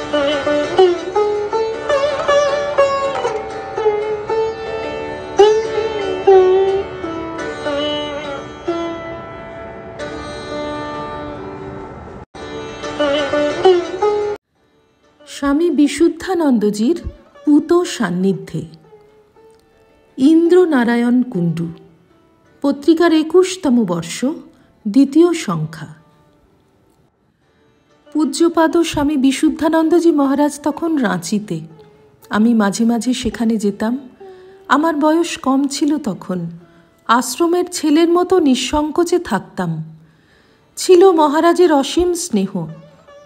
স্বামী বিশুদ্ধানন্দজির পূত সান্নিধ্যে। ইন্দ্রনারায়ণ কুণ্ডু, পত্রিকার 21তম বর্ষ, 2য় সংখ্যা। পূজ্যপাদ স্বামী বিশুদ্ধানন্দজি মহারাজ তখন রাঁচিতে। আমি মাঝে মাঝে সেখানে যেতাম। আমার বয়স কম ছিল তখন। আশ্রমের ছেলের মতো নিঃসংকোচে থাকতাম। ছিল মহারাজের অসীম স্নেহ।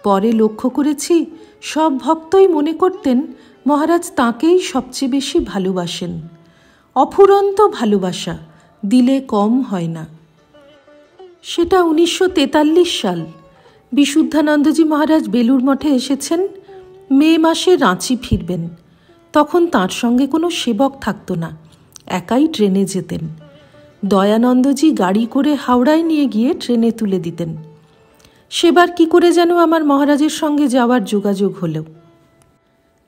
পরে লক্ষ্য করেছি, সব ভক্তই মনে করতেন মহারাজ তাঁকেই সবচেয়ে বেশি ভালোবাসেন। অফুরন্ত ভালোবাসা, দিলে কম হয় না। সেটা 1943 সাল। বিশুদ্ধানন্দজি মহারাজ বেলুড় মঠে এসেছেন। মে মাসে রাঁচি ফিরবেন। তখন তাঁর সঙ্গে কোনো সেবক থাকত না, একাই ট্রেনে যেতেন। দয়ানন্দজি গাড়ি করে হাওড়ায় নিয়ে গিয়ে ট্রেনে তুলে দিতেন। সেবার কি করে যেন আমার মহারাজের সঙ্গে যাওয়ার যোগাযোগ হলো।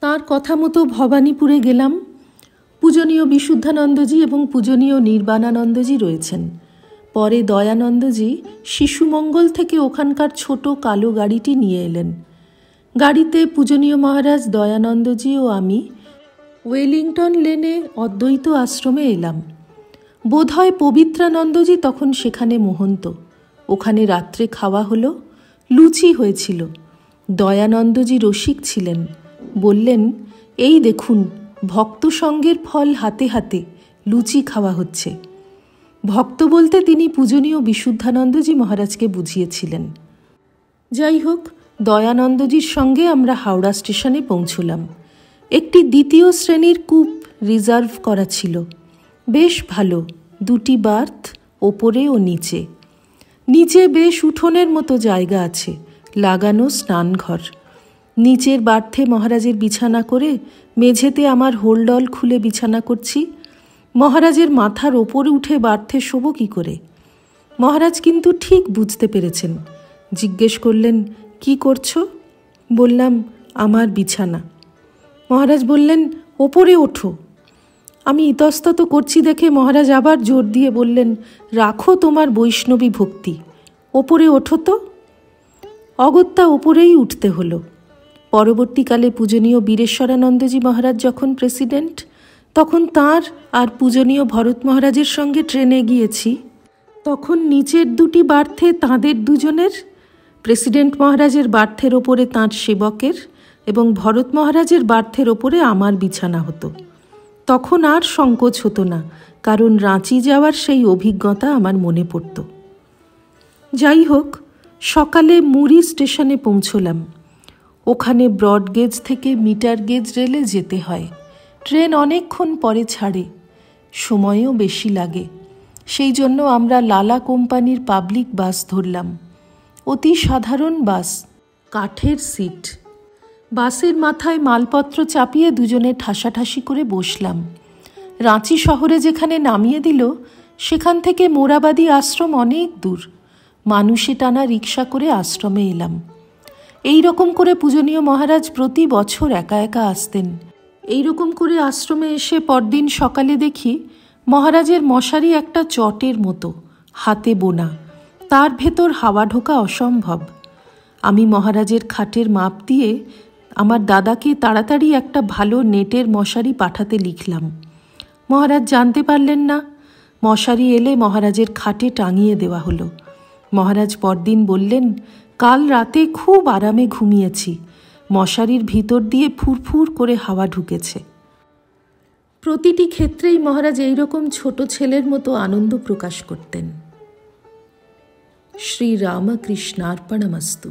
তাঁর কথা মতো ভবানীপুরে গেলাম। পূজনীয় বিশুদ্ধানন্দজি এবং পূজনীয় নির্বাণানন্দজি রয়েছেন। পরে দয়ানন্দজি শিশুমঙ্গল থেকে ওখানকার ছোট কালো গাড়িটি নিয়ে এলেন। গাড়িতে পূজনীয় মহারাজ, দয়ানন্দজি ও আমি ওয়েলিংটন লেনে অদ্বৈত আশ্রমে এলাম। বোধহয় পবিত্রানন্দজি তখন সেখানে মহন্ত। ওখানে রাত্রে খাওয়া হলো। লুচি হয়েছিল। দয়ানন্দজি রসিক ছিলেন। বললেন, এই দেখুন, ভক্ত সঙ্গের ফল হাতে হাতে লুচি খাওয়া হচ্ছে। ভক্ত বলতে তিনি পূজনীয় বিশুদ্ধানন্দজি মহারাজকে বুঝিয়েছিলেন। যাই হোক, দয়ানন্দজির সঙ্গে আমরা হাওড়া স্টেশনে পৌঁছলাম। একটি 2য় শ্রেণীর কূপ রিজার্ভ করা ছিল। বেশ ভালো, 2টি বার্থ, ওপরে ও নিচে। নিচে বেশ উঠোনের মতো জায়গা আছে, লাগানো স্নানঘর। নিচের বার্থে মহারাজের বিছানা করে মেঝেতে আমার হোলডল খুলে বিছানা করছি। মহারাজের মাথার ওপরে উঠে বার্থে শোবো কী করে? মহারাজ কিন্তু ঠিক বুঝতে পেরেছেন। জিজ্ঞেস করলেন, কি করছো? বললাম, আমার বিছানা। মহারাজ বললেন, ওপরে ওঠো। আমি ইতস্তত করছি দেখে মহারাজ আবার জোর দিয়ে বললেন, রাখো তোমার বৈষ্ণবী ভক্তি, ওপরে ওঠো তো। অগত্যা ওপরেই উঠতে হলো। পরবর্তীকালে পূজনীয় বীরেশ্বরানন্দজি মহারাজ যখন প্রেসিডেন্ট, তখন তাঁর আর পূজনীয় ভরত মহারাজের সঙ্গে ট্রেনে গিয়েছি। তখন নিচের 2টি বার্থে তাঁদের দুজনের, প্রেসিডেন্ট মহারাজের বার্থের ওপরে তাঁর সেবকের এবং ভরত মহারাজের বার্থের ওপরে আমার বিছানা হতো। তখন আর সংকোচ হতো না, কারণ রাঁচি যাওয়ার সেই অভিজ্ঞতা আমার মনে পড়ত। যাই হোক, সকালে মুড়ি স্টেশনে পৌঁছলাম। ওখানে ব্রডগেজ থেকে মিটার গেজ রেলে যেতে হয়। ট্রেন অনেকক্ষণ পরে ছাড়ে, সময়ও বেশি লাগে। সেই জন্য আমরা লালা কোম্পানির পাবলিক বাস ধরলাম। অতি সাধারণ বাস, কাঠের সিট। বাসের মাথায় মালপত্র চাপিয়ে দুজনে ঠাসাঠাসি করে বসলাম। রাঁচি শহরে যেখানে নামিয়ে দিল, সেখান থেকে মোরাবাদী আশ্রম অনেক দূর। মানুষে টানা রিক্সা করে আশ্রমে এলাম। এই রকম করে পূজনীয় মহারাজ প্রতি বছর একা একা আসতেন। এই রকম করে আশ্রমে এসে পরদিন সকালে দেখি মহারাজের মশারি একটা চটের মতো, হাতে বোনা। তার ভেতর হাওয়া ঢোকা অসম্ভব। আমি মহারাজের খাটের মাপ দিয়ে আমার দাদাকে তাড়াতাড়ি একটা ভালো নেটের মশারি পাঠাতে লিখলাম। মহারাজ জানতে পারলেন না। মশারি এলে মহারাজের খাটে টাঙিয়ে দেওয়া হলো। মহারাজ পরদিন বললেন, কাল রাতে খুব আরামে ঘুমিয়েছি। মশারির ভিতর দিয়ে ফুরফুর করে হাওয়া ঢুকেছে। প্রতিটি ক্ষেত্রেই মহারাজ এইরকম ছোট ছেলের মতো আনন্দ প্রকাশ করতেন। শ্রী রামকৃষ্ণার্পণমস্তু।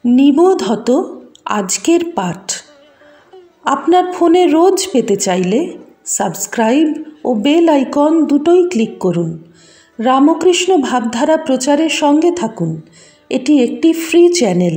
নিবোধত আজকের পাঠ আপনার ফোনে রোজ পেতে চাইলে সাবস্ক্রাইব ও বেল আইকন দুটোই ক্লিক করুন। রামকৃষ্ণ ভাবধারা প্রচারের সঙ্গে থাকুন। এটি একটি ফ্রি চ্যানেল।